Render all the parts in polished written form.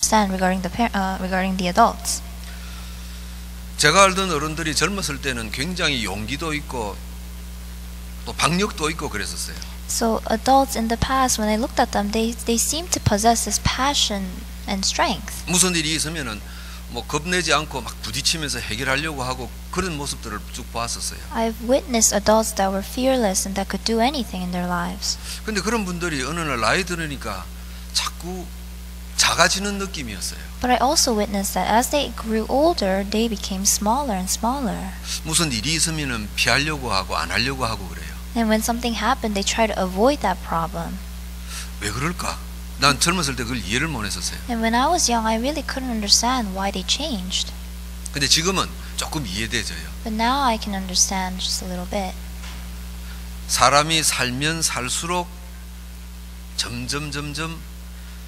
understand regarding the adults. 제가 알던 어른들이 젊었을 때는 굉장히 용기도 있고 또 박력도 있고 그랬었어요. So adults in the past, when I looked at them, they seemed to possess this passion and strength. 무슨 일이 있으면은 뭐 겁내지 않고 막 부딪히면서 해결하려고 하고 그런 모습들을 쭉 봤었어요. I've witnessed adults that were fearless and that could do anything in their lives. 근데 그런 분들이 어느 날 나이 들으니까 자꾸 작아지는 느낌이었어요. But I also witnessed that as they grew older, they became smaller and smaller. 무슨 일이 있으면은 피하려고 하고 안 하려고 하고 그래요. And when something happened, they try to avoid that problem. 왜 그럴까? 난 젊었을 때 그걸 이해를 못 했었어요. And when I was young, I really couldn't understand why they changed. 근데 지금은 조금 이해돼져요. But now I can understand just a little bit. 사람이 살면 살수록 점점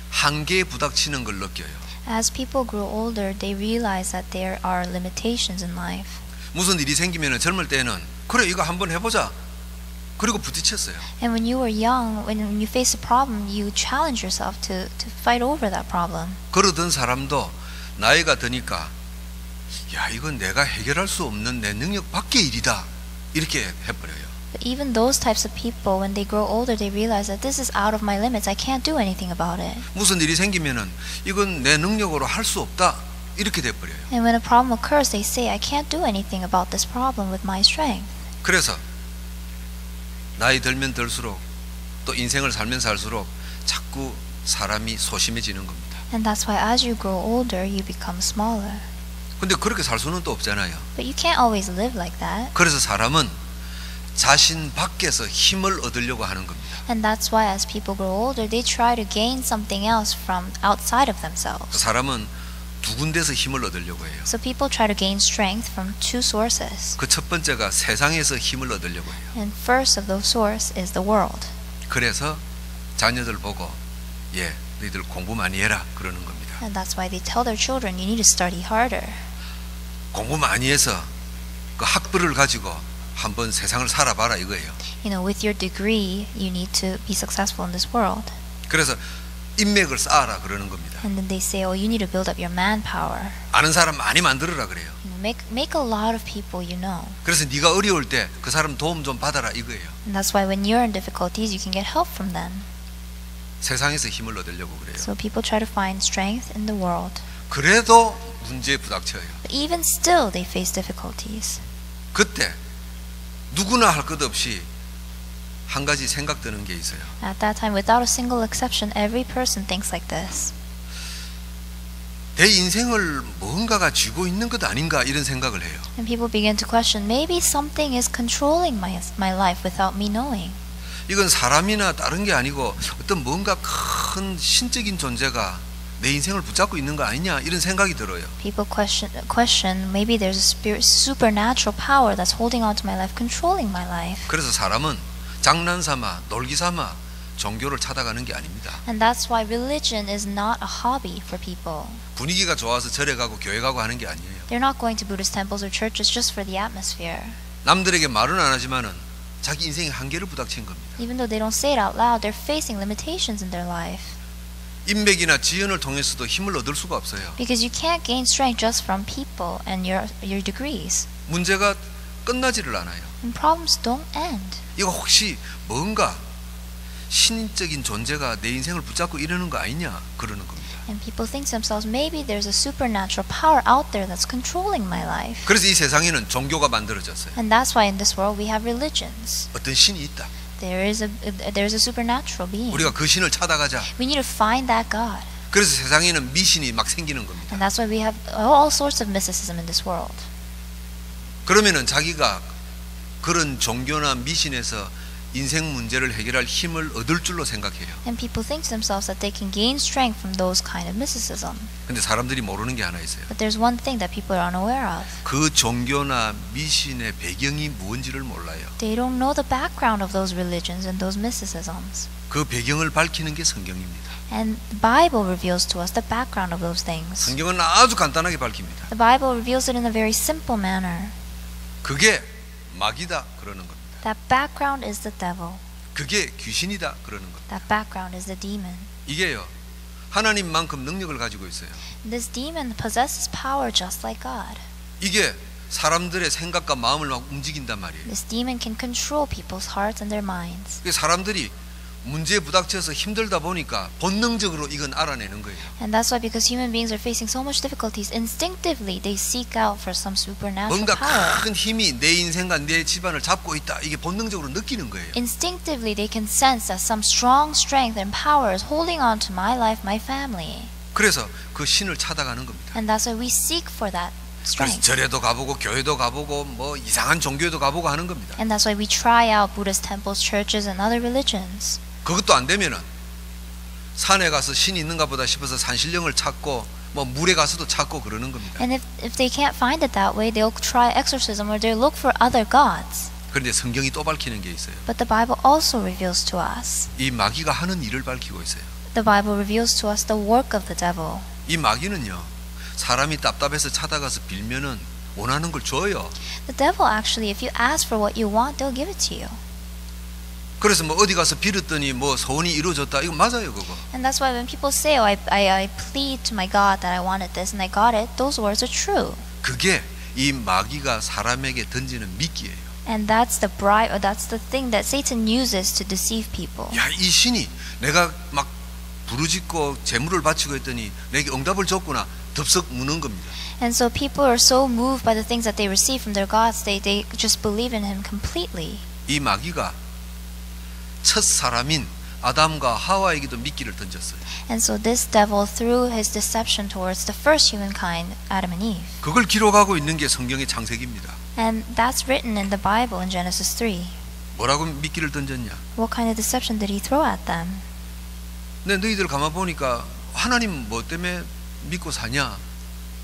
한계에 부닥치는 걸 느껴요. As people grow older, they realize that there are limitations in life. 무슨 일이 생기면은 젊을 때는 그래 이거 한번 해보자. 그리고 부딪혔어요. And when you were young, when you face a problem, you challenge yourself to fight over that problem. 그러던 사람도 나이가 드니까 야 이건 내가 해결할 수 없는 내 능력 밖의 일이다 이렇게 해버려요. But even those types of people, when they grow older, they realize that this is out of my limits. I can't do anything about it. 무슨 일이 생기면은 이건 내 능력으로 할 수 없다 이렇게 돼버려요. And when a problem occurs, they say, I can't do anything about this problem with my strength. 그래서 나이 들면 들수록 또 인생을 살면 살수록 자꾸 사람이 소심해지는 겁니다. And that's why as you grow older, you become smaller. 근데 그렇게 살 수는 또 없잖아요. But you can't always live like that. 그래서 사람은 자신 밖에서 힘을 얻으려고 하는 겁니다. And that's why as people grow older, they try to gain something else from outside of themselves. 사람은 두 군데서 힘을 얻으려고 해요. So people try to gain strength from two sources. 그 첫 번째가 세상에서 힘을 얻으려고 해요. And first of those sources is the world. 그래서 자녀들 보고 예, 너희들 공부 많이 해라 그러는 겁니다. And that's why they tell their children, you need to study harder. 공부 많이 해서 그 학벌을 가지고 한번 세상을 살아봐라 이거예요. You know, with your degree, you need to be successful in this world. 그래서 인맥을 쌓아라 그러는 겁니다. And then they say, oh, you need to build up your manpower. 아는 사람 많이 만들어라 그래요. Make a lot of people you know. 그래서 네가 어려울 때 그 사람 도움 좀 받아라 이거예요. And that's why when you're in difficulties, you can get help from them. 세상에서 힘을 얻으려고 그래요. So people try to find strength in the world. 그래도 문제에 부닥쳐요. But even still, they face difficulties. 그때 누구나 할 것 없이 한 가지 생각드는 게 있어요. At that time, without a single exception, every person thinks like this. 내 인생을 뭔가가 쥐고 있는 것 아닌가 이런 생각을 해요. And people begin to question, maybe something is controlling my life without me knowing. 이건 사람이나 다른 게 아니고 어떤 뭔가 큰 신적인 존재가 내 인생을 붙잡고 있는 거 아니냐 이런 생각이 들어요. People question maybe there's a supernatural power that's holding on to my life, controlling my life. 그래서 사람은 장난삼아 놀기 삼아 종교를 찾아가는 게 아닙니다. And that's why religion is not a hobby for people. 분위기가 좋아서 절에 가고 교회 가고 하는 게 아니에요. They're not going to Buddhist temples or churches just for the atmosphere. 남들에게 말은 안 하지만은 자기 인생의 한계를 부닥친 겁니다. Even though they don't say it out loud, they're facing limitations in their life. 인맥이나 지연을 통해서도 힘을 얻을 수가 없어요. Because you can't gain strength just from people and your degrees. 문제가 끝나지를 않아요. And problems don't end. 이거 혹시 뭔가 신적인 존재가 내 인생을 붙잡고 이러는 거 아니냐 그러는 겁니다. And people think to themselves, maybe there's a supernatural power out there that's controlling my life. 그래서 이 세상에는 종교가 만들어졌어요. And that's why in this world we have religions. 어떤 신이 있다. There's a supernatural being. 우리가 그 신을 찾아가자. We need to find that God. 그래서 세상에는 미신이 막 생기는 겁니다. And that's why we have all sorts of mysticism in this world. 그러면은 자기가 그런 종교나 미신에서 인생 문제를 해결할 힘을 얻을 줄로 생각해요. And people think to themselves that they can gain strength from those kind of mysticism. 근데 사람들이 모르는 게 하나 있어요. But there's one thing that people are unaware of. 그 종교나 미신의 배경이 무엇인지를 몰라요. They don't know the background of those religions and those mysticisms. 그 배경을 밝히는 게 성경입니다. And the Bible reveals to us the background of those things. 성경은 아주 간단하게 밝힙니다. The Bible reveals it in a very simple manner. 그게 마귀다 그러는 겁니다. That background is the devil. 그게 귀신이다 그러는 겁니다. That background is the demon. 이게요 하나님만큼 능력을 가지고 있어요. This demon possesses power just like God. 이게 사람들의 생각과 마음을 막 움직인단 말이에요. This demon can control people's hearts and their minds. 사람들이 문제에 부닥쳐서 힘들다 보니까 본능적으로 이건 알아내는 거예요. And that's why because human beings are facing so much difficulties, instinctively they seek out for some supernatural 뭔가 power. 큰 힘이 내 인생과 내 집안을 잡고 있다. 이게 본능적으로 느끼는 거예요. Instinctively they can sense that some strong strength and power is holding on to my life, my family. 그래서 그 신을 찾아가는 겁니다. And that's why we seek for that 그래서 strength. 절에도 가보고 교회도 가보고 뭐 이상한 종교에도 가보고 하는 겁니다. And that's why we try out Buddhist temples, churches, and other religions. 그것도 안 되면은 산에 가서 신이 있는가 보다 싶어서 산신령을 찾고 뭐 물에 가서도 찾고 그러는 겁니다. And if they can't find it that way, they'll try exorcism or they'll look for other gods. 그런데 성경이 또 밝히는 게 있어요. But the Bible also reveals to us. 이 마귀가 하는 일을 밝히고 있어요. The Bible reveals to us the work of the devil. 이 마귀는요, 사람이 답답해서 찾아가서 빌면은 원하는 걸 줘요. The devil actually, if you ask for what you want, they'll give it to you. 그래서 뭐 어디 가서 빌었더니 뭐 소원이 이루어졌다. 이거 맞아요, 그거. And that's why when people say, oh, I plead to my God that I wanted this and I got it, those words are true. 그게 이 마귀가 사람에게 던지는 미끼예요. And that's the bribe, or that's the thing that Satan uses to deceive people. 야, 이 신이 내가 막 부르짖고 재물을 바치고 했더니 내게 응답을 줬구나. 덥석 무는 겁니다. And so people are so moved by the things that they receive from their gods, they just believe in him completely. 이 마귀가 첫 사람인 아담과 하와에게도 미끼를 던졌어요. And so this devil threw his deception towards the first humankind, Adam and Eve. 그걸 기록하고 있는 게 성경의 창세기입니다. And that's written in the Bible in Genesis 3. 뭐라고 미끼를 던졌냐? What kind of deception did he throw at them? 근데 너희들 가만 보니까 하나님 뭐 때문에 믿고 사냐?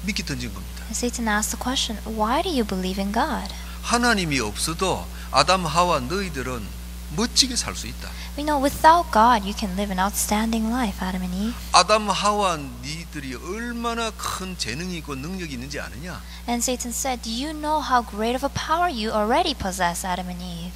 미끼 던진 겁니다. And Satan asked the question, why do you believe in God? 하나님이 없어도 아담 하와 너희들은 멋지게 살 수 있다. We know without God you can live an outstanding life, Adam and Eve. 아담 하와 니들이 얼마나 큰 재능이 있고 능력이 있는지 아느냐? And Satan said, do you know how great of a power you already possess, Adam and Eve?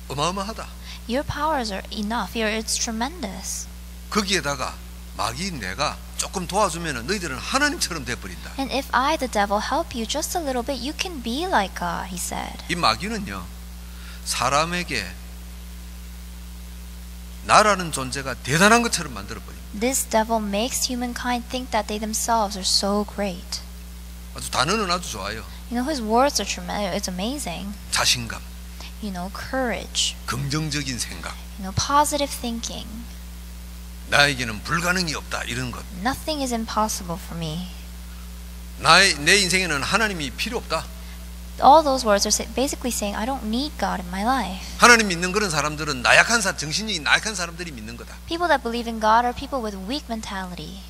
어마어마하다. Your powers are enough. It's tremendous. 거기에다가 마귀 내가 조금 도와주면 너희들은 하나님처럼 돼버린다. And if I, the devil, help you just a little bit, you can be like God, he said. 이 마귀는요, 사람에게 나라는 존재가 대단한 것처럼 만들어버립니다. This devil makes humankind think that they themselves are so great. 아주 단어는 아주 좋아요. You know, his words are tremendous. It's amazing. 자신감, You know, courage. 긍정적인 생각, You know, positive thinking. 나에게는 불가능이 없다 이런 것. Nothing is impossible for me. 내 인생에는 하나님이 필요 없다. All those words are basically saying I don't need God in my life. 하나님 믿는 그런 사람들은 정신이 나약한 사람들이 믿는 거다. People that believe in God are people with weak mentality.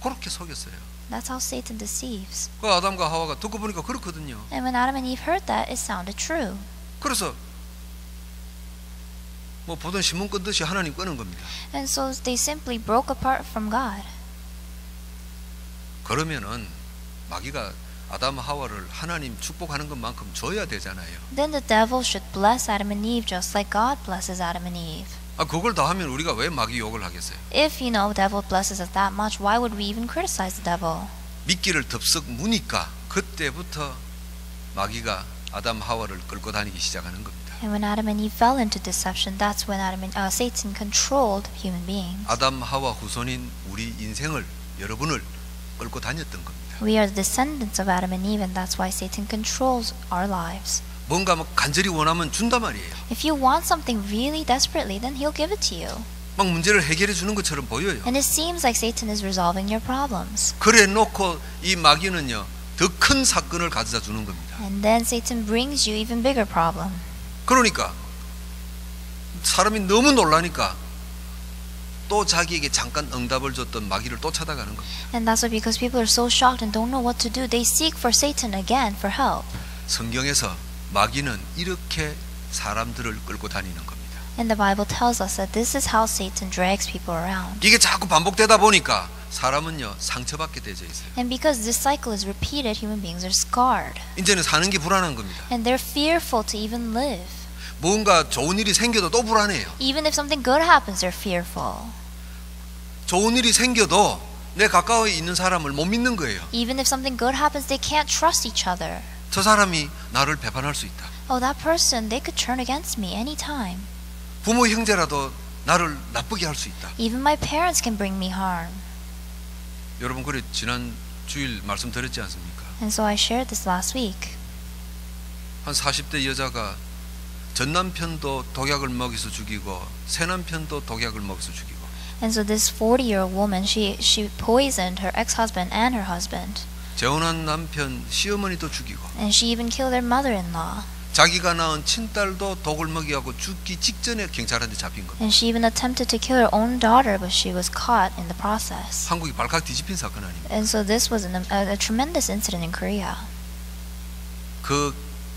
그렇게 속였어요. That's how Satan deceives. 그 아담과 하와가 듣고 보니까 그렇거든요. And when Adam and Eve heard that, it sounded true. 그래서 뭐 보던 신문 끄듯이 하나님 끄는 겁니다. And so they simply broke apart from God. 그러면은 마귀가 아담 하와를 하나님 축복하는 것만큼 줘야 되잖아요. Then the devil should bless Adam and Eve just like God blesses Adam and Eve. 그걸 다 하면 우리가 왜 마귀 욕을 하겠어요? If, you know, the devil blesses us that much, why would we even criticize the devil? 미끼를 덥석 무니까 그때부터 마귀가 아담 하와를 끌고 다니기 시작하는 겁니다. And when Adam and Eve fell into deception, that's when Satan controlled human beings. 아담 하와 후손인 우리 인생을 여러분을 끌고 다녔던 겁니다. We are the descendants of Adam and Eve, and that's why Satan controls our lives. 뭔가 뭐 간절히 원하면 준단 말이에요. If you want something really desperately, then he'll give it to you. 막 문제를 해결해 주는 것처럼 보여요. And it seems like Satan is resolving your problems. 그래 놓고 이 마귀는요, 더 큰 사건을 가져다 주는 겁니다. And then Satan brings you even bigger problem. 그러니까 사람이 너무 놀라니까 또 자기에게 잠깐 응답을 줬던 마귀를 또 찾아가는 겁니다. And that's why because people are so shocked and don't know what to do, they seek for Satan again for help. 성경에서 마귀는 이렇게 사람들을 끌고 다니는 겁니다. And the Bible tells us that this is how Satan drags people around. 이게 자꾸 반복되다 보니까 사람은요 상처받게 되어 있어요. And because this cycle is repeated, human beings are scarred. 이제는 사는 게 불안한 겁니다. And they're fearful to even live. 뭔가 좋은 일이 생겨도 또 불안해요. Even if something good happens, they're fearful. 좋은 일이 생겨도 내 가까이 있는 사람을 못 믿는 거예요. Even if something good happens, they can't trust each other. 저 사람이 나를 배반할 수 있다. Oh, that person, they could turn against me anytime. 부모 형제라도 나를 나쁘게 할 수 있다. Even my parents can bring me harm. 여러분 그래 지난 주일 말씀드렸지 않습니까? And so I shared this last week. 한 40대 여자가 전 남편도 독약을 먹여서 죽이고 새 남편도 독약을 먹여서 죽이고. And so this 40-year-old woman, she poisoned her ex-husband and her husband. 재혼한 남편 시어머니도 죽이고. And she even killed their mother-in-law. 자기가 낳은 친딸도 독을 먹이고 죽기 직전에 경찰한테 잡힌 겁니다. And she even attempted to kill her own daughter, but she was caught in the process. 한국이 발칵 뒤집힌 사건 아닙니까? And so this was a tremendous incident in Korea. 그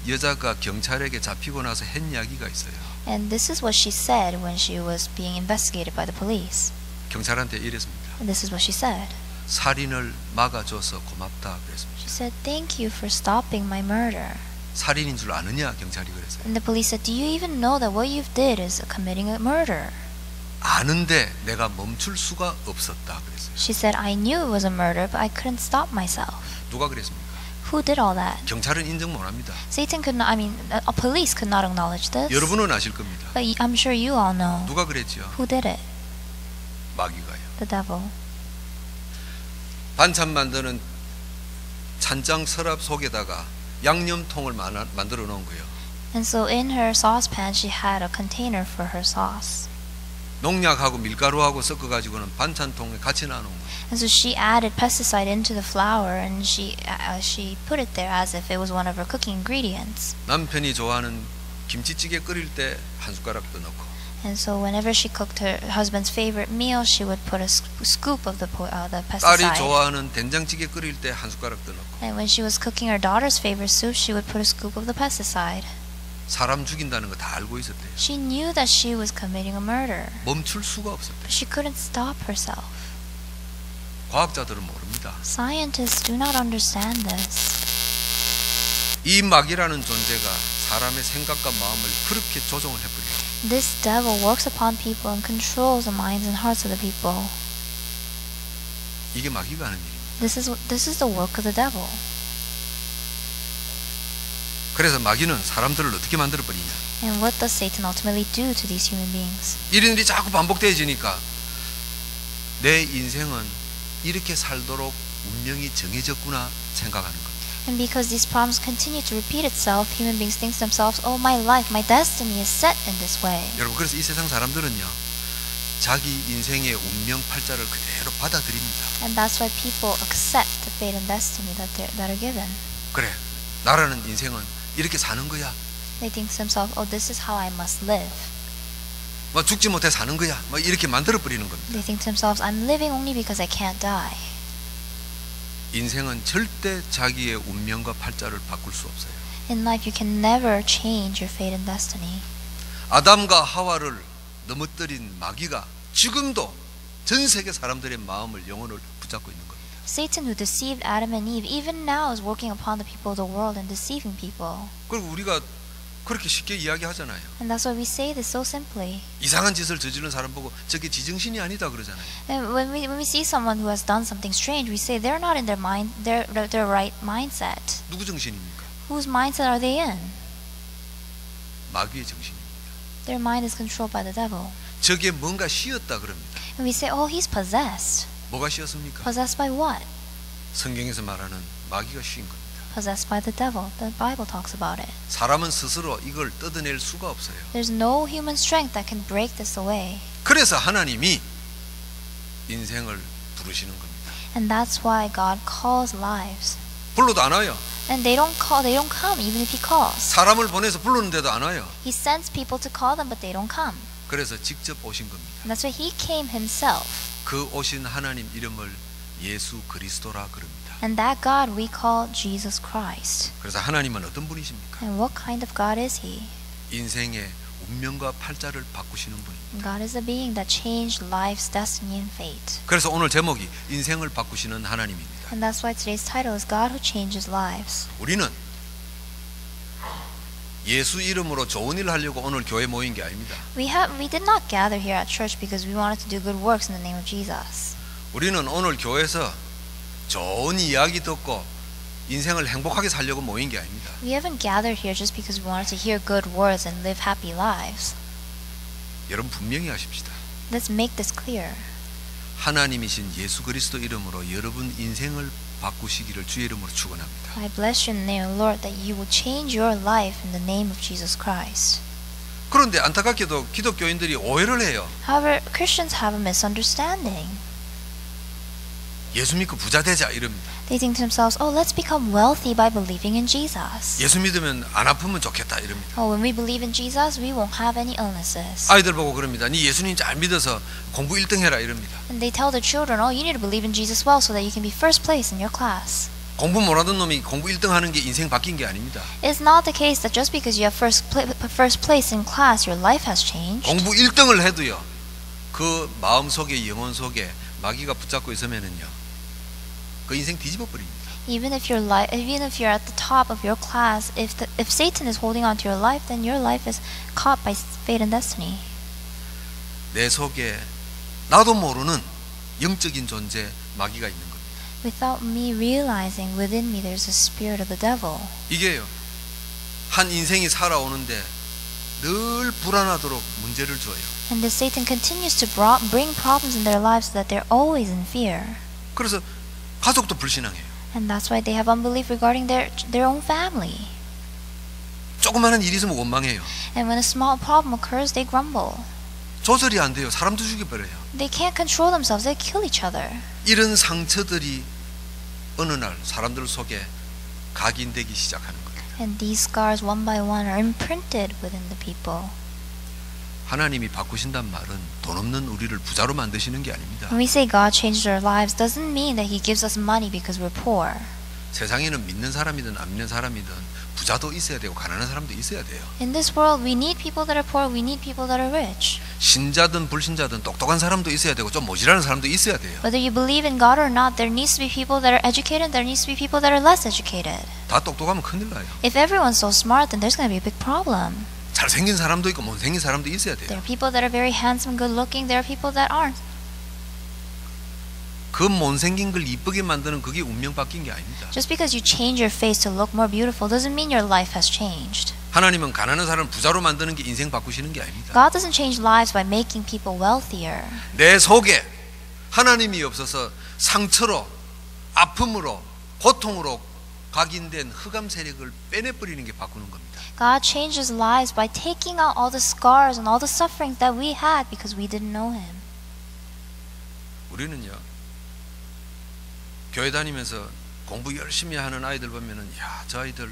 여자가 경찰에게 잡히고 나서 한 이야기가 있어요. And this is what she said when she was being investigated by the police. 경찰한테 이랬습니다. And this is what she said. 살인을 막아줘서 고맙다 그랬습니다. She said, "Thank you for stopping my murder." 살인인 줄 아느냐 경찰이 그랬어요. And the police said, "Do you even know that what you did is committing a murder?" 아는데 내가 멈출 수가 없었다 그랬어요. She said, "I knew it was a murder, but I couldn't stop myself." 누가 그랬습니까? Who did all that? 경찰은 인정 못합니다. Satan could not, police could not acknowledge this. 여러분은 아실 겁니다. But I'm sure you all know. 누가 그랬죠? Who did it? 마귀가요. The devil. 반찬 만드는 찬장 서랍 속에다가 양념통을 만들어 놓은 거예요. And so in her saucepan, she had a container for her sauce. 농약하고 밀가루하고 섞어가지고는 반찬통에 같이 놔놓은 거예요. And so she added pesticide into the flour, and she put it there as if it was one of her cooking ingredients. 남편이 좋아하는 김치찌개 끓일 때 한 숟가락 더 넣고. And so whenever she cooked her husband's favorite meal, she would put a scoop of the 딸이 pesticide. 좋아하는 된장찌개 끓일 때 한 숟가락 더 넣고. And when she was cooking her daughter's favorite soup, she would put a scoop of the pesticide. 사람 죽인다는 거 다 알고 있었대요. She knew that she was committing a murder, 멈출 수가 없었대요. but she couldn't stop herself. 과학자들은 모릅니다. Scientists do not understand this. 이 마귀라는 존재가 사람의 생각과 마음을 그렇게 조종을 해버려요. This devil works upon people and controls the minds and hearts of the people. 이게 마귀가 하는 일입니다. This is the work of the devil. 그래서 마귀는 사람들을 어떻게 만들어 버리냐? And what does Satan ultimately do to these human beings? 이런 일이 자꾸 반복되어지니까 내 인생은 이렇게 살도록 운명이 정해졌구나 생각하는 겁니다. And because these problems continue to repeat itself, human beings think to themselves, "Oh, my life, my destiny is set in this way." 여러분 그래서 이 세상 사람들은요 자기 인생의 운명 팔자를 그대로 받아들입니다. And that's why people accept the fate and destiny that are given. 그래 나라는 인생은 이렇게 사는 거야. They think to themselves, "Oh, this is how I must live." 뭐 죽지 못해 사는 거야. 뭐 이렇게 만들어 버리는 겁니다. They think to themselves, "I'm living only because I can't die." 인생은 절대 자기의 운명과 팔자를 바꿀 수 없어요. In life, you can never change your fate and destiny. 아담과 하와를 넘어뜨린 마귀가 지금도 전 세계 사람들의 마음을 영혼을 붙잡고 있는 겁니다. Satan, who deceived Adam and Eve, even now is working upon the people of the world and deceiving people. 그리고 우리가 그렇게 쉽게 이야기하잖아요. And that's why we say this so simply. 이상한 짓을 저지른 사람 보고 저게 지정신이 아니다 그러잖아요. And when we see someone who has done something strange, we say they're not in their right mindset. 누구 정신입니까? Whose mindset are they in? 마귀의 정신입니다. Their mind is controlled by the devil. 저게 뭔가 씌었다 그럽니다. And we say, "Oh, he's possessed." 뭐가 씌었습니까? Possessed by what? 성경에서 말하는 마귀가 씌인 겁니다. Possessed by the devil. The Bible talks about it. 사람은 스스로 이걸 뜯어낼 수가 없어요. There's no human strength that can break this away. 그래서 하나님이 인생을 부르시는 겁니다. And that's why God calls lives. 불러도 안 와요. And they don't come even if he calls. 사람을 보내서 부르는데도 안 와요. He sends people to call them, but they don't come. 그래서 직접 오신 겁니다. And that's why he came himself. 그 오신 하나님 이름을 예수 그리스도라 그럽니다. And that God we call Jesus Christ. 그래서 하나님은 어떤 분이십니까? And what kind of God is he? 인생의 운명과 팔자를 바꾸시는 분입니다. God is a being that changed life's destiny and fate. 그래서 오늘 제목이 인생을 바꾸시는 하나님입니다. And that's why today's title is God who changes lives. 우리는 예수 이름으로 좋은 일 하려고 오늘 교회 모인 게 아닙니다. We did not gather here at church because we wanted to do good works in the name of Jesus. 우리는 오늘 교회에서 좋은 이야기 듣고 인생을 행복하게 살려고 모인 게 아닙니다. We haven't gathered here just because we wanted to hear good words and live happy lives. 여러분 분명히 하십시다. Let's make this clear. 하나님이신 예수 그리스도 이름으로 여러분 인생을 바꾸시기를 주의 이름으로 축원합니다. I bless you in the name of the Lord that you will change your life in the name of Jesus Christ. 그런데 안타깝게도 기독교인들이 오해를 해요. However, Christians have a misunderstanding. 예수 믿고 부자 되자 이럽니다. They think to themselves, oh, let's become wealthy by believing in Jesus. 예수 믿으면 안 아프면 좋겠다 이럽니다. Oh, when we believe in Jesus, we won't have any illnesses. 아이들 보고 그럽니다. 니 예수님 잘 믿어서 공부 1등 해라 이럽니다. And they tell their children, oh, you need to believe in Jesus well so that you can be first place in your class. 공부 못하던 놈이 공부 1등 하는 게 인생 바뀐 게 아닙니다. It's not the case that just because you have first place in class, your life has changed. 공부 1등을 해도요. 그 마음 속에 영혼 속에 마귀가 붙잡고 있으면은요. 그 인생 뒤집어 버립니다. Even if you're at the top of your class, if Satan is holding on to your life, then your life is caught by fate and destiny. 내 속에 나도 모르는 영적인 존재 마귀가 있는 겁니다. Without me realizing within me there's a spirit of the devil. 이게요. 한 인생이 살아오는데 늘 불안하도록 문제를 줘요. And the Satan continues to bring problems in their lives so that they're always in fear. 그래서 가족도 불신앙해요. And that's why they have unbelief regarding their own family. 조그마한 일이 있으면 원망해요. And when a small problem occurs, they grumble. 조절이 안 돼요. 사람도 죽여버려요. They can't control themselves. They kill each other. 이런 상처들이 어느 날 사람들 속에 각인되기 시작하는 겁니다. And these scars one by one are imprinted within the people. 하나님이 바꾸신단 말은 돈 없는 우리를 부자로 만드시는 게 아닙니다. When we say God changed our lives, doesn't mean that He gives us money because we're poor. 세상에는 믿는 사람이든 안 믿는 사람이든 부자도 있어야 되고 가난한 사람도 있어야 돼요. In this world, we need people that are poor. We need people that are rich. 신자든 불신자든 똑똑한 사람도 있어야 되고 좀 모질하는 사람도 있어야 돼요. Whether you believe in God or not, there needs to be people that are educated. There needs to be people that are less educated. 다 똑똑하면 큰일 나요. If everyone's so smart, then there's going to be a big problem. 잘생긴 사람도 있고 못생긴 사람도 있어야 There 돼요. are people that are very handsome, good looking. There are people that aren't. 그 못생긴 걸 이쁘게 만드는 그게 운명 바뀐 게 아닙니다. Just because you change your face to look more beautiful doesn't mean your life has changed. 하나님은 가난한 사람을 부자로 만드는 게 인생 바꾸시는 게 아닙니다. God doesn't change lives by making people wealthier. 내 속에 하나님이 없어서 상처로 아픔으로 고통으로 각인된 흑암 세력을 빼내버리는 게 바꾸는 겁니다. God changes lives by taking out all the scars and all the sufferings that we had because we didn't know Him. 우리는요 교회 다니면서 공부 열심히 하는 아이들 보면은 야, 저 아이들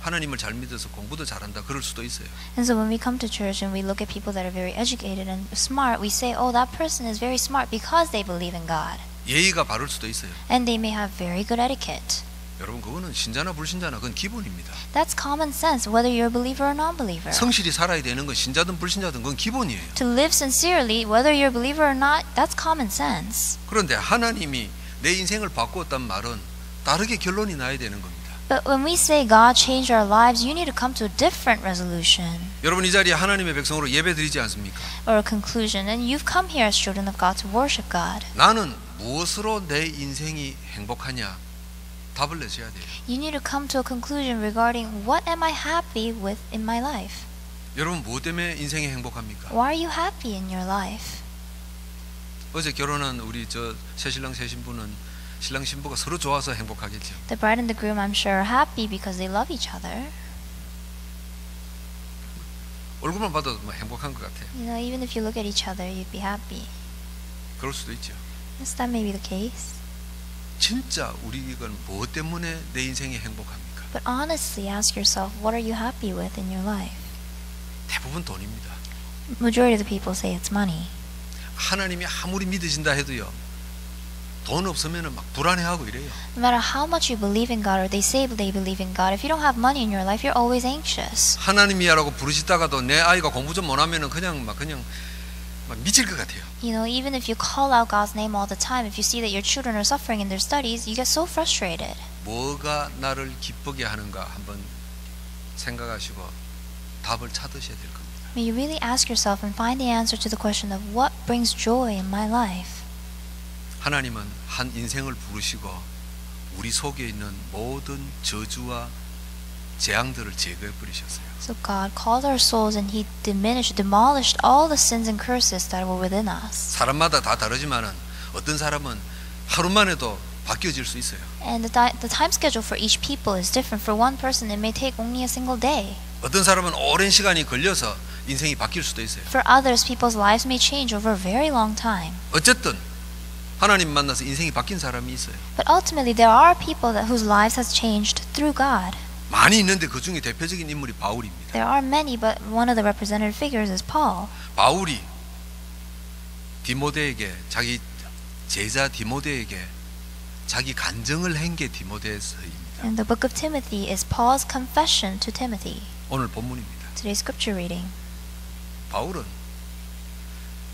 하나님을 잘 믿어서 공부도 잘한다 그럴 수도 있어요. And so when we come to church and we look at people that are very educated and smart, we say, oh, that person is very smart because they believe in God. 예의가 바를 수도 있어요. And they may have very good etiquette. 여러분 그거는 신자나 불신자나 그건 기본입니다. That's common sense, whether you're a believer or non-believer. 성실히 살아야 되는 건 신자든 불신자든 그건 기본이에요. To live sincerely, whether you're a believer or not, that's common sense. 그런데 하나님이 내 인생을 바꾸었단 말은 다르게 결론이 나야 되는 겁니다. But when we say God changed our lives, you need to come to a different resolution 여러분 이 자리에 하나님의 백성으로 예배드리지 않습니까? or a conclusion. And you've come here as children of God to worship God. 나는 무엇으로 내 인생이 행복하냐? 답을 내셔야 돼요. You need to come to a conclusion regarding what am I happy with in my life? 여러분 무엇 때문에 인생이 행복합니까? Why are you happy in your life? 어제 결혼한 우리 저 새신랑 새신부는 신랑 신부가 서로 좋아서 행복하겠죠. The bride and the groom, I'm sure, are happy because they love each other. 얼굴만 봐도 뭐 행복한 것 같아요. You know, even if you look at each other, you'd be happy. 그럴 수도 있죠. Yes, that may be the case. 진짜 우리가 무엇 때문에 내 인생이 행복합니까? But honestly, ask yourself, what are you happy with in your life? 대부분 돈입니다. Majority of the people say it's money. 하나님이 아무리 믿으신다 해도요. 돈 없으면 막 불안해하고 이래요. No matter how much you believe in God or they say they believe in God, if you don't have money in your life, you're always anxious. 하나님이야라고 부르시다가도 내 아이가 공부 좀 못하면은 그냥 막 미칠 것 같아요. You know, even if you call out God's name all the time, if you see that your children are suffering in their studies, you get so frustrated. 뭐가 나를 기쁘게 하는가 한번 생각하시고 답을 찾으셔야 될 겁니다. May you really ask yourself and find the answer to the question of what brings joy in my life. 하나님은 한 인생을 부르시고 우리 속에 있는 모든 저주와 재앙들을 제거해 버리셨어요. So God called our souls and He demolished all the sins and curses that were within us. 사람마다 다 다르지만은 어떤 사람은 하루만 해도 바뀌어질 수 있어요. And the time schedule for each people is different. For one person, it may take only a single day. 어떤 사람은 오랜 시간이 걸려서 인생이 바뀔 수도 있어요. For others, people's lives may change over a very long time. 어쨌든 하나님 만나서 인생이 바뀐 사람이 있어요. But ultimately, there are people whose lives has changed through God. 많이 있는데 그 중에 대표적인 인물이 바울입니다. There are many, but one of the representative figures is Paul. 바울이 디모데에게 자기 제자 디모데에게 자기 간증을 한 게 디모데서입니다. And the book of Timothy is Paul's confession to Timothy. 오늘 본문입니다. Today's scripture reading. 바울은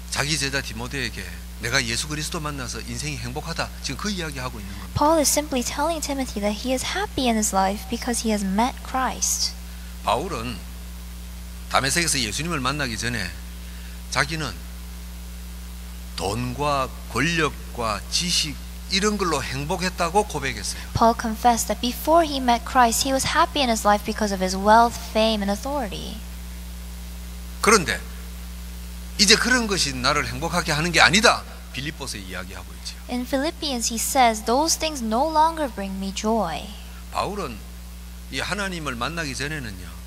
자기 제자 디모데에게 내가 예수 그리스도 만나서 인생이 행복하다 지금 그 이야기하고 있는 겁니다. Paul is simply telling Timothy that he is happy in his life because he has met Christ. 바울은 다메섹에서 예수님을 만나기 전에 자기는 돈과 권력과 지식 이런 걸로 행복했다고 고백했어요. Paul confessed that before he met Christ, he was happy in his life because of his wealth, fame, and authority. 그런데 이제 그런 것이 나를 행복하게 하는 게 아니다. 빌립보서에 이야기하고 있죠. In Philippians, he says, "Those things no longer bring me joy." 바울은 이 하나님을 만나기 전에는요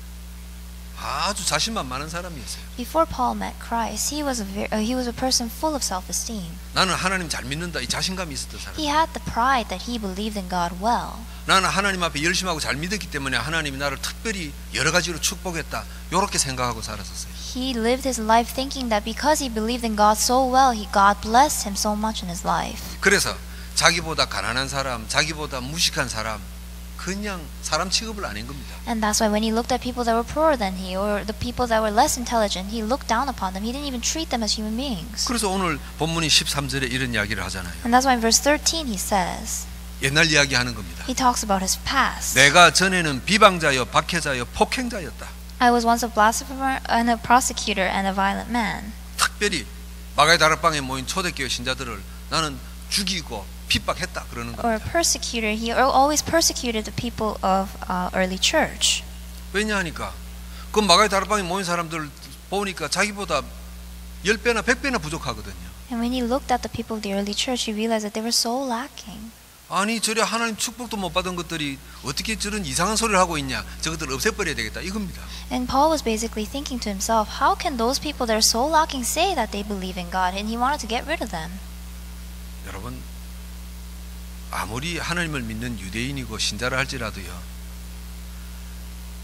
아주 자신만 많은 사람이었어요. Before Paul met Christ, he was a person full of self-esteem. 나는 하나님 잘 믿는다 이 자신감이 있었던 사람. He had the pride that he believed in God well. 나는 하나님 앞에 열심하고 잘 믿었기 때문에 하나님이 나를 특별히 여러 가지로 축복했다. 이렇게 생각하고 살았었어요. He lived his life thinking that because he believed in God so well, God blessed him so much in his life. 그래서 자기보다 가난한 사람, 자기보다 무식한 사람 그냥 사람 취급을 안 한 겁니다. And that's why when he looked at people that were poorer than he or the people that were less intelligent, he looked down upon them. He didn't even treat them as human beings. 그래서 오늘 본문이 13절에 이런 이야기를 하잖아요. And that's why in verse 13 he says, 옛날 이야기하는 겁니다. he talks about his past. 내가 전에는 비방자여 박해자여 폭행자였다. I was once a blasphemer and a prosecutor and a violent man. 특별히 마가의 다락방에 모인 초대교회 신자들을 나는 죽이고 핍박했다 그러는 Or a 겁니다. persecutor, he always persecuted the people of early church. 왜냐하니까 그 마가의 다락방에 모인 사람들 보니까 자기보다 10배나 100배나 부족하거든요. And when he looked at the people of the early church, he realized that they were so lacking. 아니 저래 하나님 축복도 못 받은 것들이 어떻게 저런 이상한 소리를 하고 있냐. 저것들 없애버려야 되겠다 이겁니다. And Paul was basically thinking to himself, how can those people that are so lacking say that they believe in God? And he wanted to get rid of them. 여러분 아무리 하나님을 믿는 유대인이고 신자라 할지라도요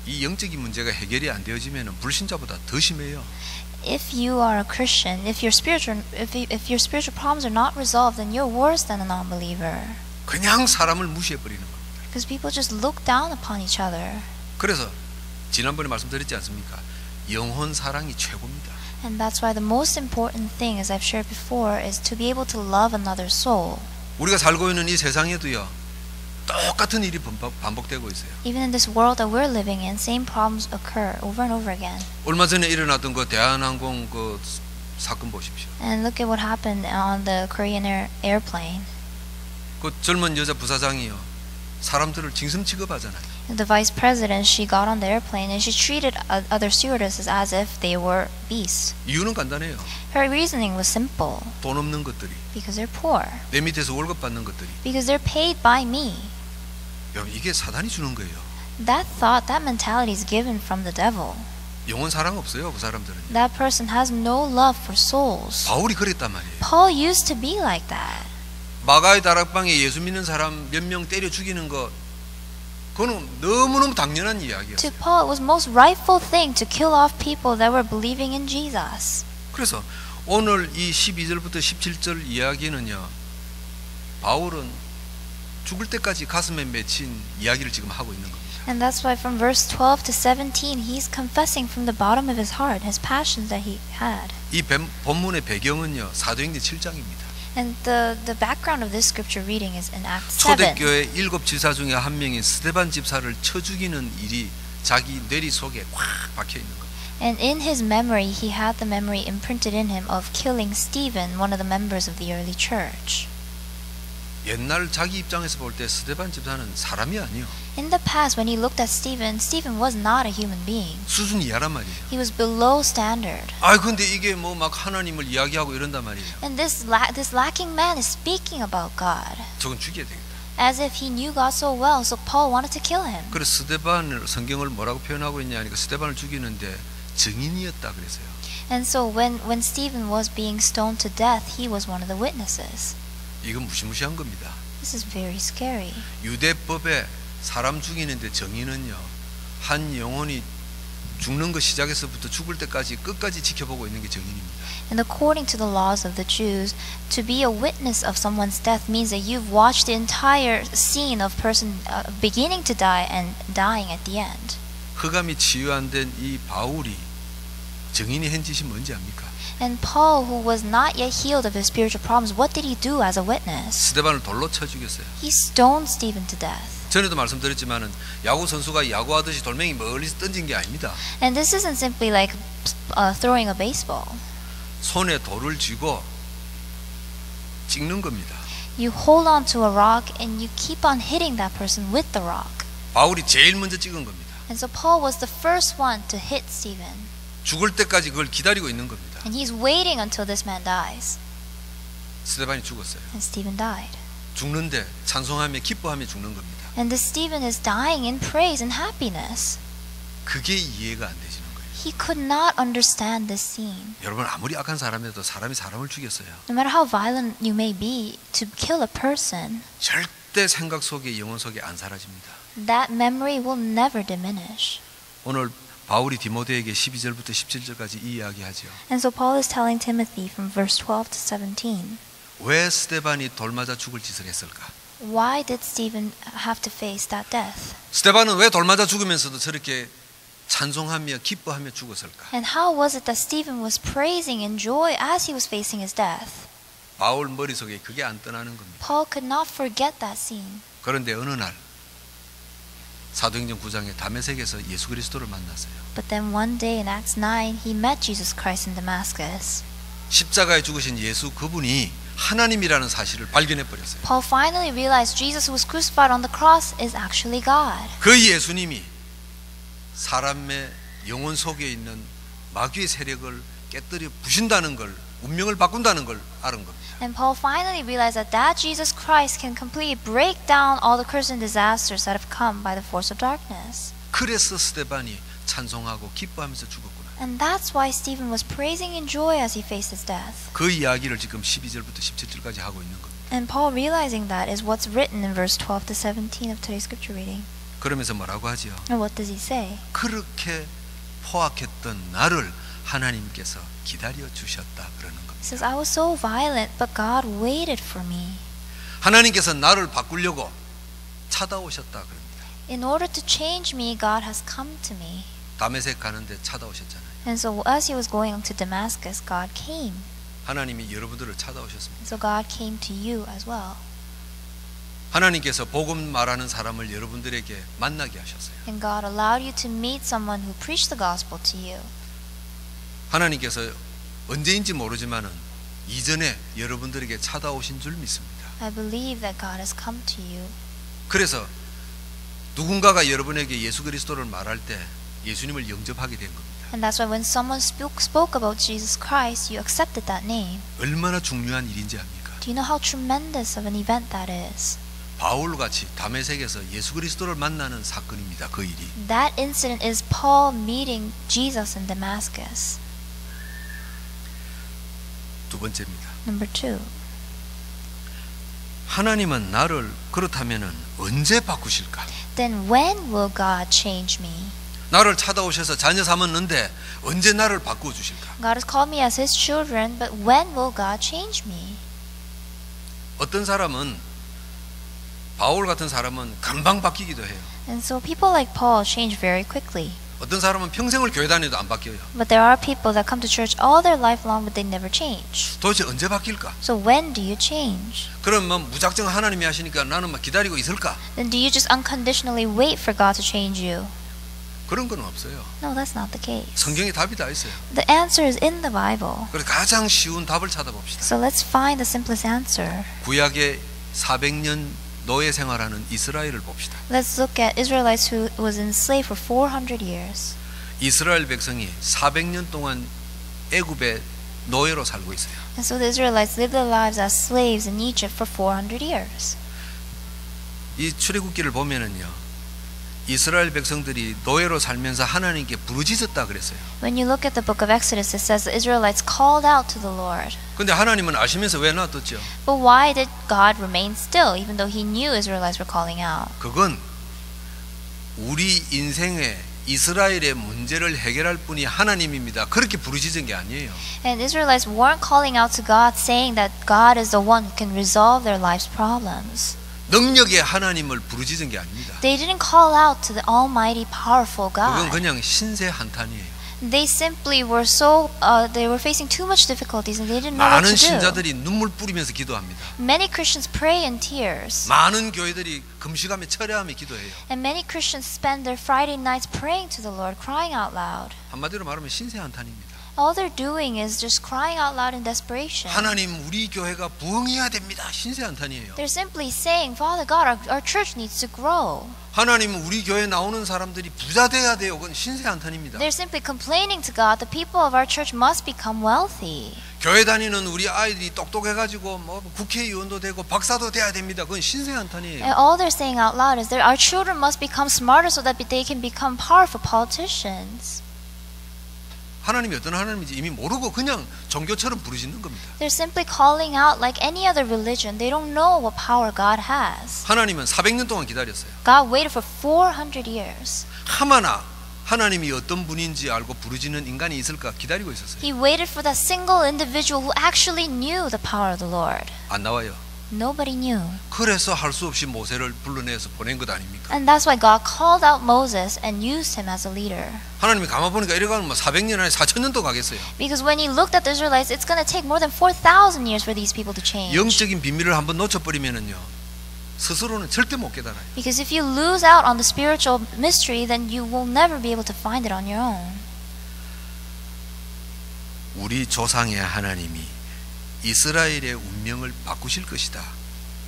이 영적인 문제가 해결이 안 되어지면 불신자보다 더 심해요. If you are a Christian, if your spiritual problems are not resolved, then you're worse than a non-believer. 그냥 사람을 무시해버리는 겁니다. Because people just look down upon each other. 그래서 지난번에 말씀드렸지 않습니까? 영혼 사랑이 최고입니다. And that's why the most important thing, as I've shared before, is to be able to love another's soul. 우리가 살고 있는 이 세상에도요 똑같은 일이 반복되고 있어요. Even in this world that we're living in, same problems occur over and over again. 얼마 전에 일어났던 그 대한항공 그 사건 보십시오. And look at what happened on the Korean airplane. 그 젊은 여자 부사장이요 사람들을 징승 취급하잖아요. The vice president, she got on the airplane and she treated other stewardesses as if they were beasts. 이유는 간단해요. Her reasoning was simple. 돈 없는 것들이 Because they're poor. 내 밑에서 월급 받는 것들이 Because they're paid by me. 여러분 이게 사단이 주는 거예요. That thought, that mentality is given from the devil. 영혼 사랑 없어요 그 사람들은. That person has no love for souls. 바울이 그랬단 말이에요. Paul used to be like that. 마가의 다락방에 예수 믿는 사람 몇 명 때려 죽이는 거 그거는 너무너무 당연한 To 이야기였어요. Paul, it was most rightful thing to kill off people that were believing in Jesus. 그래서 오늘 이 12절부터 17절 이야기는요 바울은 죽을 때까지 가슴에 맺힌 이야기를 지금 하고 있는 겁니다. And that's why from verse 12 to 17, he's confessing from the bottom of his heart his passions that he had. 이 본문의 배경은요 사도행전 7장입니다. And the background of this scripture reading is in Acts 7. 초대교회 7 지사 중에 한 명인 스데반 집사를 쳐 죽이는 일이 자기 뇌리 속에 꽉 박혀 있는 겁니다. And in his memory, he had the memory imprinted in him of killing Stephen, one of the members of the early church. 옛날 자기 입장에서 볼 때 스데반 집사는 사람이 아니요. In the past, when he looked at Stephen, Stephen was not a human being. 수준이 이하란 말이에요. He was below standard. 아 근데 이게 뭐 막 하나님을 이야기하고 이런단 말이에요. And this lacking man is speaking about God, 저건 죽여야 되겠다. as if he knew God so well, so Paul wanted to kill him. 그래서 스데반을 성경을 뭐라고 표현하고 있냐 하니까 스데반을 죽이는데 증인이었다 그랬어요. And so when Stephen was being stoned to death, he was one of the witnesses. 이건 무시무시한 겁니다. This is very scary. 유대법에 사람 죽이는데 정의는요, 한 영혼이 죽는 것 시작에서부터 죽을 때까지 끝까지 지켜보고 있는 게 정의입니다. And according to the laws of the Jews, to be a witness of someone's death means that you've watched the entire scene of person beginning to die and dying at the end. 흑암이 치유 안 된 이 바울이 정인이 한 짓이 뭔지 압니까? And Paul, who was not yet healed of his spiritual problems, what did he do as a witness? 스데반을 돌로 쳐 죽였어요. He stoned Stephen to death. 전에도 말씀드렸지만은 야구 선수가 야구하듯이 돌멩이 멀리서 던진 게 아닙니다. And this isn't simply like throwing a baseball. 손에 돌을 쥐고 찍는 겁니다. You hold on to a rock and you keep on hitting that person with the rock. 바울이 제일 먼저 찍은 겁니다. And so Paul was the first one to hit Stephen. 죽을 때까지 그걸 기다리고 있는 겁니다. And he's waiting until this man dies. 스데반이 죽었어요. And Stephen died. 죽는데 찬송하며 기뻐하며 죽는 겁니다. And this Stephen is dying in praise and happiness. 그게 이해가 안 되시는 거예요. He could not understand this scene. 여러분 아무리 악한 사람이라도 사람이 사람을 죽였어요. No matter how violent you may be, to kill a person, 절대 생각 속에 영혼 속에 안 사라집니다. that memory will never diminish. 오늘 바울이 디모데에게 12절부터 17절까지 이 이야기하죠. And so Paul is telling Timothy from verse 12 to 17. 왜 스데반이 돌 맞아 죽을 짓을 했을까? Why did Stephen have to face that death? 스데반은 왜 돌 맞아 죽으면서도 저렇게 찬송하며 기뻐하며 죽었을까? And how was it that Stephen was praising in joy as he was facing his death? 바울 머릿속에 그게 안 떠나는 겁니다. Paul could not forget that scene. 그런데 어느 날 사도행전 9장에 다메섹에서 예수 그리스도를 만났어요. But then one day in Acts 9, he met Jesus Christ in Damascus. 십자가에 죽으신 예수 그분이 하나님이라는 사실을 발견해 버렸어요. Paul finally realized Jesus who was crucified on the cross is actually God. 그 예수님이 사람의 영혼 속에 있는 마귀의 세력을 깨뜨려 부신다는 걸, 운명을 바꾼다는 걸 알은 겁니다. And Paul finally realized that Jesus Christ can completely break down all the curses and disasters that have come by the force of darkness. 그래서 스데반이 찬송하고 기뻐하면서 죽었구나. And that's why Stephen was praising in joy as he faced his death. 그 이야기를 지금 12절부터 17절까지 하고 있는 겁니다. And Paul realizing that is what's written in verse 12 to 17 of today's scripture reading. 그러면서 뭐라고 하지요? And what does he say? 그렇게 포악했던 나를 하나님께서 기다려 주셨다 그러는 겁니다. He says, I was so violent, but God waited for me. 하나님께서 나를 바꾸려고 찾아오셨다 그럽니다. In order to change me, God has come to me. 다메섹 가는데 찾아오셨잖아요. And so as he was going to Damascus, God came. 하나님이 여러분들을 찾아오셨습니다. So God came to you as well. 하나님께서 복음 말하는 사람을 여러분들에게 만나게 하셨어요. And God allowed you to meet someone who preached the gospel to you. 하나님께서 언제인지 모르지만은 이전에 여러분들에게 찾아오신 줄 믿습니다. I believe that God has come to you. 그래서 누군가가 여러분에게 예수 그리스도를 말할 때 예수님을 영접하게 된 겁니다. And that's why when someone spoke about Jesus Christ, you accepted that name. 얼마나 중요한 일인지 압니까? Do you know how tremendous of an event that is? 바울같이 다메섹에서 예수 그리스도를 만나는 사건입니다. 그 일이. That incident is Paul meeting Jesus in Damascus. 두 번째입니다. Number 2. 하나님은 나를 그렇다면은 언제 바꾸실까? Then when will God change me? 나를 찾아오셔서 자녀 삼았는데 언제 나를 바꾸어 주실까? God has called me as His children, but when will God change me? 어떤 사람은 바울 같은 사람은 금방 바뀌기도 해요. And so people like Paul change very quickly. 어떤 사람은 평생을 교회 다녀도 안 바뀌어요. But there are people that come to church all their life long, but they never change. 도대체 언제 바뀔까? So when do you change? 그러면 무작정 하나님이 하시니까 나는 막 기다리고 있을까? Then do you just unconditionally wait for God to change you? 그런 건 없어요. No, that's not the case. 성경에 답이 다 있어요. The answer is in the Bible. 그래서 가장 쉬운 답을 찾아봅시다. So let's find the simplest answer. 구약의 400년 노예 생활하는 이스라엘을 봅시다. Let's look at Israelites who was enslaved for 400 years. 이스라엘 백성이 400년 동안 애굽의 노예로 살고 있어요. And so the Israelites lived their lives as slaves in Egypt for 400 years. 이 출애굽기를 보면은요, 이스라엘 백성들이 노예로 살면서 하나님께 부르짖었다 그랬어요. When you look at the book of Exodus, it says the Israelites called out to the Lord. 근데 하나님은 아시면서 왜 놔뒀죠? But why did God remain still, even though He knew Israelites were calling out? 그건 우리 인생에 이스라엘의 문제를 해결할 분이 하나님입니다. 그렇게 부르짖은 게 아니에요. And Israelites weren't calling out to God, saying that God is the one who can resolve their life's problems. 능력의 하나님을 부르짖은 게 아닙니다. They didn't call out to the almighty, powerful 그건 God. 그냥 신세 한탄이에요. They simply were they were facing too much difficulties and they didn't know what 많은 to do. 신자들이 눈물 뿌리면서 기도합니다. Many Christians pray in tears. 많은 교회들이 금식하며 철야하며 기도해요. And many Christians spend their Friday nights praying to the Lord, crying out loud. 한마디로 말하면 신세 한탄입니다. All they're doing is just crying out loud in desperation. 하나님, 우리 교회가 부흥해야 됩니다. 신세 한탄이에요. They're simply saying, Father God, our church needs to grow. 하나님, 우리 교회 나오는 사람들이 부자 돼야 돼요. 그건 신세 한탄입니다. They're simply complaining to God, the people of our church must become wealthy. 교회 다니는 우리 아이들이 똑똑해가지고 뭐 국회의원도 되고 박사도 돼야 됩니다. 그건 신세 한탄이에요. And all they're saying out loud is that our children must become smarter so that they can become powerful politicians. 하나님이 어떤 하나님인지 이미 모르고 그냥 종교처럼 부르짖는 겁니다. They're simply calling out like any other religion. They don't know what power God has. 하나님은 400년 동안 기다렸어요. God waited for 400 years. 하마나 하나님이 어떤 분인지 알고 부르짖는 인간이 있을까 기다리고 있었어요. He waited for that single individual who actually knew the power of the Lord. 안 나와요. Nobody knew. 그래서 할 수 없이 모세를 불러내서 보낸 것 아닙니까? And that's why God called out Moses and used him as a leader. 하나님이 가만 보니까 이래가면 뭐 400년 안에 4,000년도 가겠어요. Because when he looked at the Israelites, it's going to take more than 4,000 years for these people to change. 영적인 비밀을 한번 놓쳐버리면은요, 스스로는 절대 못 깨달아요. Because if you lose out on the spiritual mystery, then you will never be able to find it on your own. 우리 조상의 하나님이 이스라엘의 운명을 바꾸실 것이다.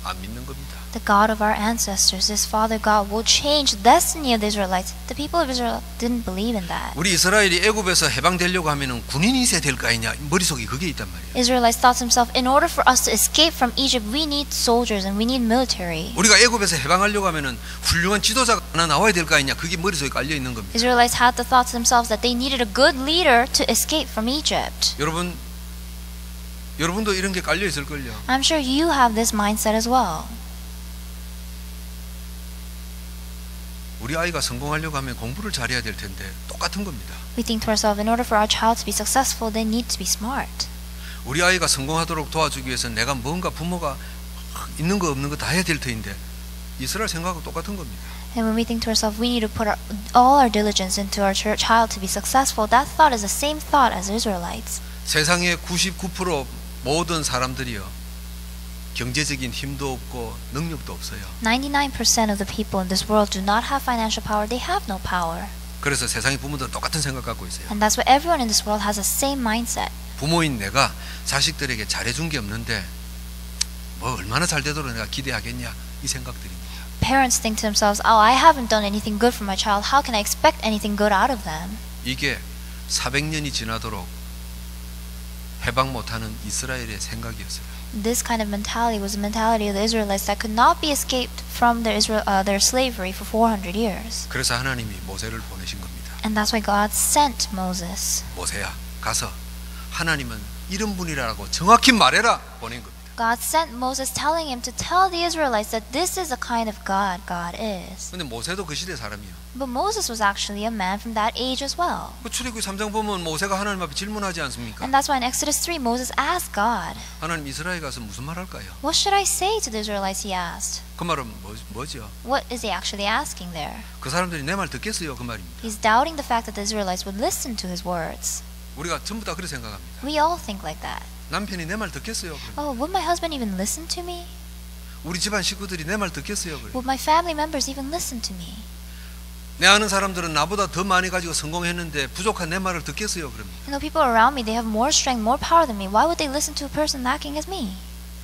안 믿는 겁니다. The God of our ancestors, this Father God, will change the destiny of the Israelites. The people of Israel didn't believe in that. 우리 이스라엘이 애굽에서 해방되려고 하면은 군인이 있어야 될 거 아니냐 머릿속에 그게 있단 말이에요. Israelites thought to themselves, in order for us to escape from Egypt, we need soldiers and we need military. 우리가 애굽에서 해방하려고 하면은 훌륭한 지도자가 하나 나와야 될 거 아니냐 그게 머릿속에 깔려 있는 겁니다. Israelites had the thought to themselves that they needed a good leader to escape from Egypt. 여러분도 이런 게 깔려 있을걸요. I'm sure you have this mindset as well. 우리 아이가 성공하려고 하면 공부를 잘해야 될 텐데 똑같은 겁니다. We think to ourselves, in order for our child to be successful, they need to be smart. 우리 아이가 성공하도록 도와주기 위해서 내가 뭔가 부모가 있는 거 없는 거 다 해야 될 터인데 이스라엘 생각하고 똑같은 겁니다. And when we think to ourselves, we need to put all our diligence into our child to be successful, that thought is the same thought as the Israelites. 세상의 99% 모든 사람들이요, 경제적인 힘도 없고 능력도 없어요. 99% of the people in this world do not have financial power. They have no power. 그래서 세상의 부모들 똑같은 생각 갖고 있어요. And that's why everyone in this world has the same mindset. 부모인 내가 자식들에게 잘해준 게 없는데 뭐 얼마나 잘 되도록 내가 기대하겠냐 이 생각들입니다. Parents think to themselves, oh, I haven't done anything good for my child. How can I expect anything good out of them? 이게 400년이 지나도록 해방 못하는 이스라엘의 생각이었어요. This kind of mentality was the mentality of the Israelites that could not be escaped from their slavery for 400 years. 그래서 하나님이 모세를 보내신 겁니다. And that's why God sent Moses. 모세야, 가서 하나님은 이런 분이라고 정확히 말해라 보낸 겁니다. God sent Moses telling him to tell the Israelites that this is the kind of God God is. 근데 모세도 그 시대 사람이에요. But Moses was actually a man from that age as well. 그 출애굽기 3장 보면 모세가 하나님 앞에 질문하지 않습니까? And that's why in Exodus 3 Moses asked God, 하나님 이스라엘 가서 무슨 말 할까요? what should I say to the Israelites, he asked. 그 말은 뭐죠? What is he actually asking there? 그 사람들이 내 말 듣겠어요 그 말입니다. He's doubting the fact that the Israelites would listen to his words. 우리가 전부 다 그렇게 생각합니다. We all think like that. 남편이 내 말 듣겠어요? Oh, would my husband even listen to me? 우리 집안 식구들이 내 말 듣겠어요? Would my family members even listen to me? 내 아는 사람들은 나보다 더 많이 가지고 성공했는데 부족한 내 말을 듣겠어요? 그럽니다. You know, people around me, they have more strength, more power than me. Why would they listen to a person lacking as me?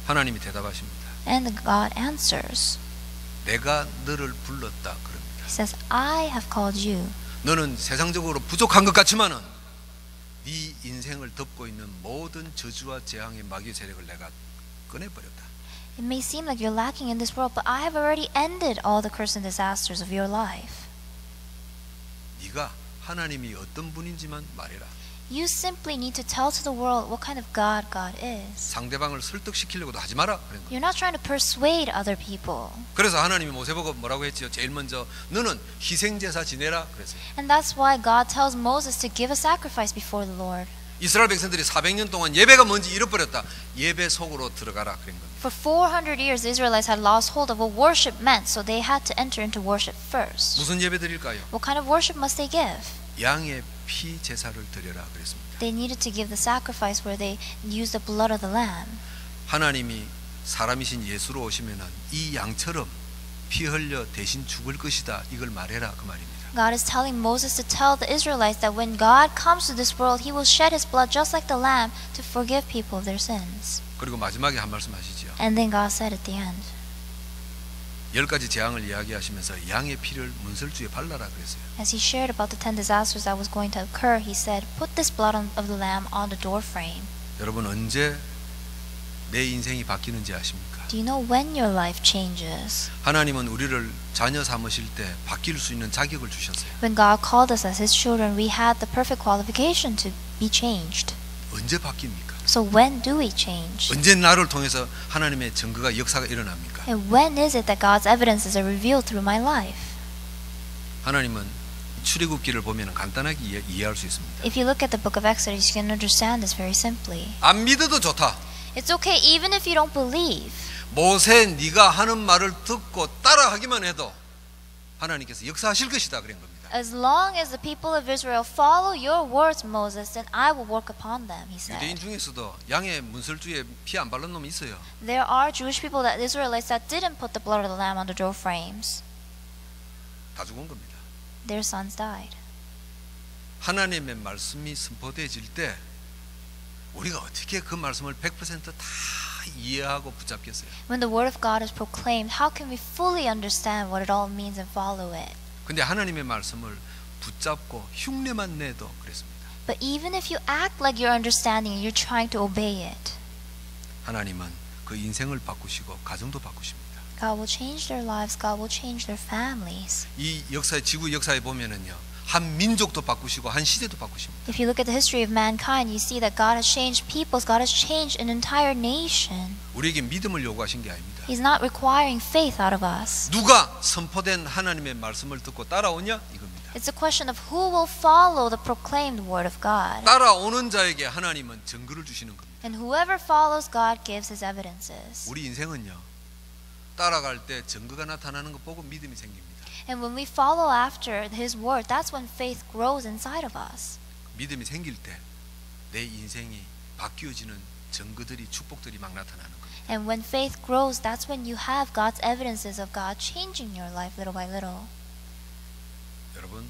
하나님이 대답하십니다. And God answers. 내가 너를 불렀다 그럽니다. He says, I have called you. 너는 세상적으로 부족한 것 같지만은 네 인생을 덮고 있는 모든 저주와 재앙의 마귀의 세력을 내가 꺼내버렸다. It may seem like you're lacking in this world, but I have already ended all the curse and disasters of your life. 네가 하나님이 어떤 분인지만 말해라. You simply need to tell to the world what kind of God God is. 상대방을 설득시키려고도 하지 마라 그런 거예요. You're not trying to persuade other people. 그래서 하나님이 모세보고 뭐라고 했지요? 제일 먼저 너는 희생제사 지내라 그랬어요. And that's why God tells Moses to give a sacrifice before the Lord. 이스라엘 백성들이 400년 동안 예배가 뭔지 잃어버렸다. 예배 속으로 들어가라 그런 겁니다. For 400 years, the Israelites had lost hold of what worship meant, so they had to enter into worship first. 무슨 예배 드릴까요? What kind of worship must they give? 양의 피 제사를 드려라 그랬습니다. They needed to give the sacrifice where they used the blood of the lamb. 하나님이 사람이신 예수로 오시면은 이 양처럼 피 흘려 대신 죽을 것이다. 이걸 말해라 그 말입니다. God is telling Moses to tell the Israelites that when God comes to this world, He will shed His blood just like the lamb to forgive people of their sins. 그리고 마지막에 한 말씀 하시지요. And then God said at the end, 10가지 재앙을 이야기하시면서 양의 피를 문설주에 발라라 그랬어요. as He shared about the 10 disasters that was going to occur, He said, put this blood of the lamb on the door frame. 여러분 언제 내 인생이 바뀌는지 아십니까? Do you know when your life changes? 하나님은 우리를 자녀 삼으실 때 바뀔 수 있는 자격을 주셨어요. When God called us as His children, we had the perfect qualification to be changed. 언제 바뀝니까? So when do we change? 언제 나를 통해서 하나님의 증거가 역사가 일어납니까? And when is it that God's evidences are revealed through my life? 하나님은 출애굽기를 보면 간단하게 이해할 수 있습니다. If you look at the book of Exodus, you can understand this very simply. 안 믿어도 좋다. It's okay even if you don't believe. 모세 네가 하는 말을 듣고 따라하기만 해도 하나님께서 역사하실 것이다 그런 겁니다. As long as the people of Israel follow your words, Moses, then I will work upon them, he 유대인 said. 중에서도 양의 문설주에 피 안 바른 놈이 있어요. There are Jewish people, that Israelites, that didn't put the blood of the lamb on the door frames. 다 죽은 겁니다. Their sons died. 하나님의 말씀이 선포되어질 때 우리가 어떻게 그 말씀을 100% 다 이해하고 붙잡겠어요? When the word of God is proclaimed, how can we fully understand what it all means and follow it? 근데 하나님의 말씀을 붙잡고 흉내만 내도 그랬습니다. But even if you act like you're understanding and you're trying to obey it, 하나님은 그 인생을 바꾸시고 가정도 바꾸십니다. God will change their lives, God will change their families. 이 역사의 지구 역사에 보면은요. 한 민족도 바꾸시고 한 시대도 바꾸십니다. If you look at the history of mankind, you see that God has changed peoples, God has changed an entire nation. 우리에게 믿음을 요구하신 게 아닙니다. He's not requiring faith out of us. 누가 선포된 하나님의 말씀을 듣고 따라오냐 이겁니다. It's a question of who will follow the proclaimed word of God. 따라오는 자에게 하나님은 증거를 주시는 겁니다. And whoever follows God gives his evidences. 우리 인생은요. 따라갈 때 증거가 나타나는 것 보고 믿음이 생깁니다. And when we follow after his word, that's when faith grows inside of us. 믿음이 생길 때 내 인생이 바뀌어지는 증거들이 축복들이 막 나타나는 겁니다. And when faith grows, that's when you have God's evidences of God changing your life little by little. 여러분,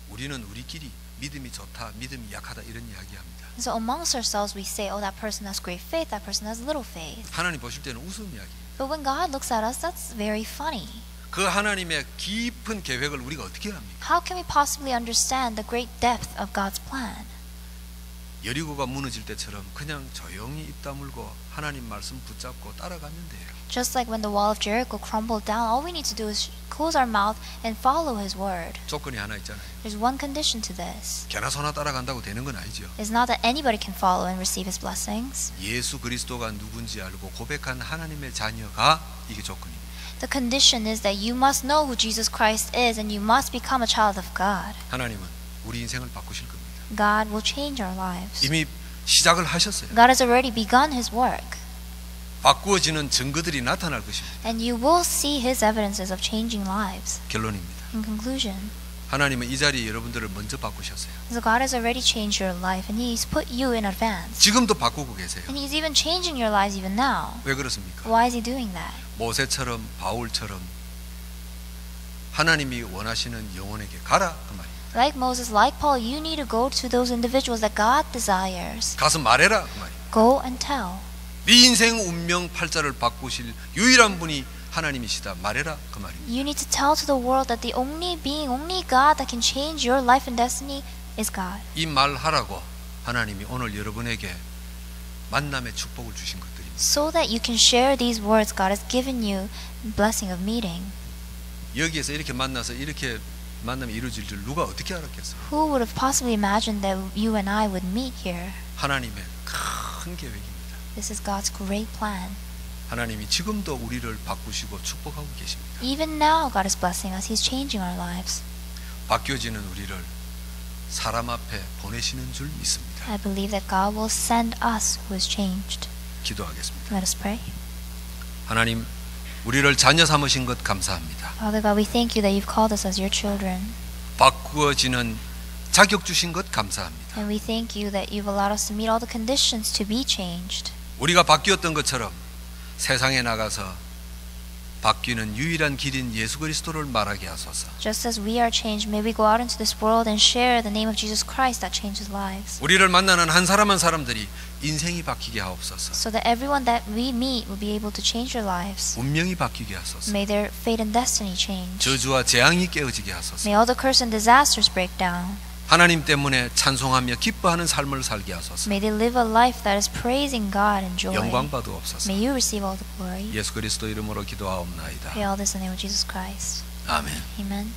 우리는 우리끼리 믿음이 좋다, 믿음이 약하다 이런 이야기합니다. So amongst ourselves we say, oh, that person has great faith, that person has little faith. 하나님 보실 때는 웃음 이야기예요. But when God looks at us, that's very funny. 그 하나님의 깊은 계획을 우리가 어떻게 합니까? How can we possibly understand the great depth of God's plan? 여리고가 무너질 때처럼 그냥 조용히 입 다물고 하나님 말씀 붙잡고 따라가면 돼요. Just like when the wall of Jericho crumbled down, all we need to do is close our mouth and follow his word. 조건이 하나 있잖아요. There's one condition to this. 개나 소나 따라간다고 되는 건 아니죠. It's not that anybody can follow and receive his blessings. 예수 그리스도가 누군지 알고 고백한 하나님의 자녀가 이게 조건입니다. The condition is that you must know who Jesus Christ is and you must become a child of God. 하나님은 우리 인생을 바꾸실 겁니다. God will change our lives. 이미 시작을 하셨어요. God has already begun his work. 바꾸어지는 증거들이 나타날 것입니다. And you will see his evidences of changing lives. 결론입니다. In conclusion, 하나님은 이 자리에 여러분들을 먼저 바꾸셨어요. so God has already changed your life and he's put you in advance. 지금도 바꾸고 계세요. And he's even changing your lives even now. 왜 그렇습니까? Why is he doing that? 모세처럼 바울처럼 하나님이 원하시는 영혼에게 가라 그 말입니다. Like Moses, like Paul, you need to go to those individuals that God desires. 가서 말해라 그 말입니다. Go and tell. 네 인생 운명 팔자를 바꾸실 유일한 분이 하나님이시다. 말해라 그 말입니다. You need to tell to the world that the only being, only God that can change your life and destiny is God. 이 말하라고 하나님이 오늘 여러분에게 만남의 축복을 주신 것들입니다. So that you can share these words, God has given you blessing of meeting. 여기에서 이렇게 만나서 이렇게 만남이 이루어질 줄 누가 어떻게 알았겠어요? Who would have possibly imagined that you and I would meet here? 하나님의 큰 계획입니다. This is God's great plan. 하나님이 지금도 우리를 바꾸시고 축복하고 계십니다. Even now, God is blessing us. He's changing our lives. 바뀌어지는 우리를 사람 앞에 보내시는 줄 믿습니다. I believe that God will send us who is changed. 기도하겠습니다. Let us pray. 하나님, 우리를 자녀 삼으신 것 감사합니다. Father God, we thank you that you've called us as your children. 바꾸어지는 자격 주신 것 감사합니다. And we thank you that you've allowed us to meet all the conditions to be changed. 우리가 바뀌었던 것처럼 세상에 나가서 바뀌는 유일한 길인 예수 그리스도를 말하게 하소서. Just as we are changed, may we go out into this world and share the name of Jesus Christ that changes lives. 우리를 만나는 한 사람 한 사람들이 인생이 바뀌게 하옵소서. So that everyone that we meet will be able to change their lives. 운명이 바뀌게 하소서. May their fate and destiny change. 저주와 재앙이 깨어지게 하소서. May all the curse and disasters break down. 하나님 때문에 찬송하며 기뻐하는 삶을 살게 하소서. May they live a life that is praising God and joy. 영광 받으옵소서. May you receive all the glory. 예수 그리스도 이름으로 기도하옵나이다. Pray all this in the name of Jesus Christ. 아멘. Amen.